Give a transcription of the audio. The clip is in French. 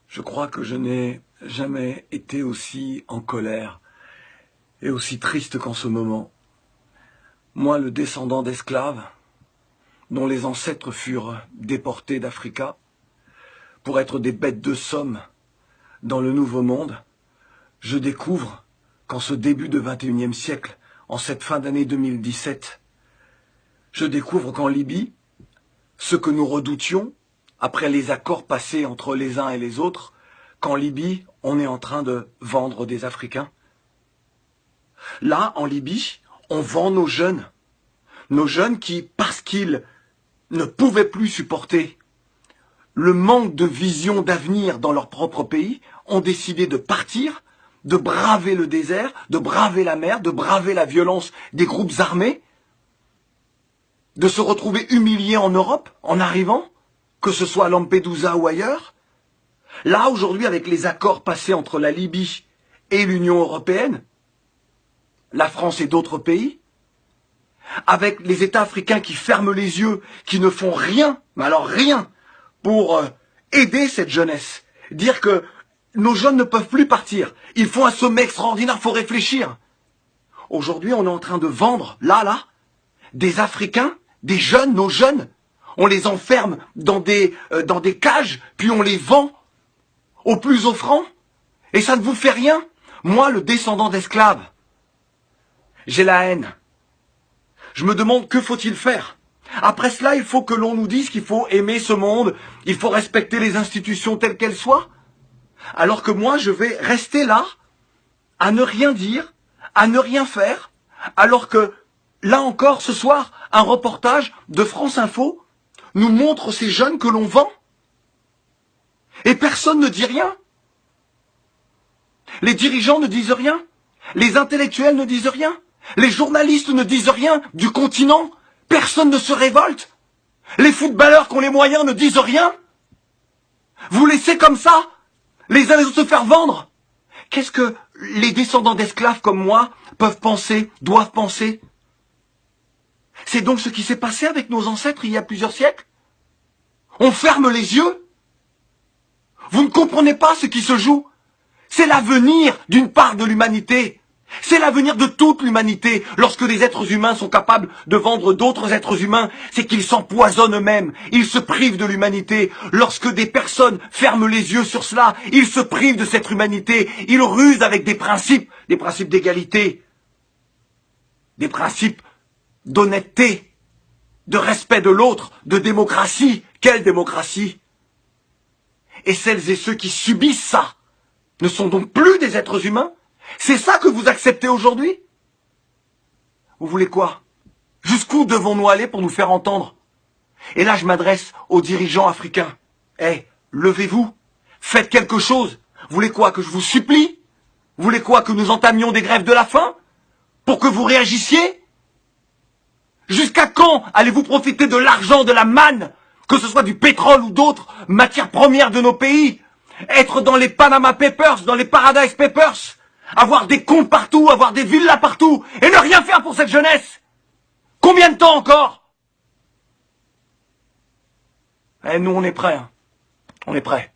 Je crois que je n'ai jamais été aussi en colère et aussi triste qu'en ce moment. Moi, le descendant d'esclaves, dont les ancêtres furent déportés d'Africa pour être des bêtes de somme dans le Nouveau Monde, je découvre qu'en ce début de XXIe siècle, en cette fin d'année 2017, je découvre qu'en Libye, ce que nous redoutions, après les accords passés entre les uns et les autres, qu'en Libye, on est en train de vendre des Africains. Là, en Libye, on vend nos jeunes qui, parce qu'ils ne pouvaient plus supporter le manque de vision d'avenir dans leur propre pays, ont décidé de partir, de braver le désert, de braver la mer, de braver la violence des groupes armés, de se retrouver humiliés en Europe en arrivant, que ce soit à Lampedusa ou ailleurs. Là, aujourd'hui, avec les accords passés entre la Libye et l'Union européenne, la France et d'autres pays, avec les États africains qui ferment les yeux, qui ne font rien, mais alors rien, pour aider cette jeunesse. Dire que nos jeunes ne peuvent plus partir. Ils font un sommet extraordinaire, il faut réfléchir. Aujourd'hui, on est en train de vendre, là, des Africains, des jeunes, nos jeunes. On les enferme dans des cages, puis on les vend au plus offrant. Et ça ne vous fait rien. Moi, le descendant d'esclaves, j'ai la haine. Je me demande que faut-il faire. Après cela, il faut que l'on nous dise qu'il faut aimer ce monde, il faut respecter les institutions telles qu'elles soient. Alors que moi, je vais rester là, à ne rien dire, à ne rien faire, alors que, là encore, ce soir, un reportage de France Info nous montre ces jeunes que l'on vend. Et personne ne dit rien. Les dirigeants ne disent rien. Les intellectuels ne disent rien. Les journalistes ne disent rien du continent. Personne ne se révolte. Les footballeurs qui ont les moyens ne disent rien. Vous laissez comme ça les uns les autres se faire vendre. Qu'est-ce que les descendants d'esclaves comme moi peuvent penser, doivent penser? C'est donc ce qui s'est passé avec nos ancêtres il y a plusieurs siècles. On ferme les yeux. Vous ne comprenez pas ce qui se joue. C'est l'avenir d'une part de l'humanité. C'est l'avenir de toute l'humanité. Lorsque les êtres humains sont capables de vendre d'autres êtres humains, c'est qu'ils s'empoisonnent eux-mêmes. Ils se privent de l'humanité. Lorsque des personnes ferment les yeux sur cela, ils se privent de cette humanité. Ils rusent avec des principes d'égalité, des principes d'honnêteté, de respect de l'autre, de démocratie. Quelle démocratie? Et celles et ceux qui subissent ça ne sont donc plus des êtres humains? C'est ça que vous acceptez aujourd'hui? Vous voulez quoi? Jusqu'où devons-nous aller pour nous faire entendre? Et là, je m'adresse aux dirigeants africains. Levez-vous, faites quelque chose. Vous voulez quoi? Que je vous supplie? Vous voulez quoi? Que nous entamions des grèves de la faim? Pour que vous réagissiez? Jusqu'à quand allez-vous profiter de l'argent, de la manne, que ce soit du pétrole ou d'autres matières premières de nos pays? Être dans les Panama Papers, dans les Paradise Papers, avoir des comptes partout, avoir des villas partout, et ne rien faire pour cette jeunesse? Combien de temps encore? Nous, on est prêts. On est prêts.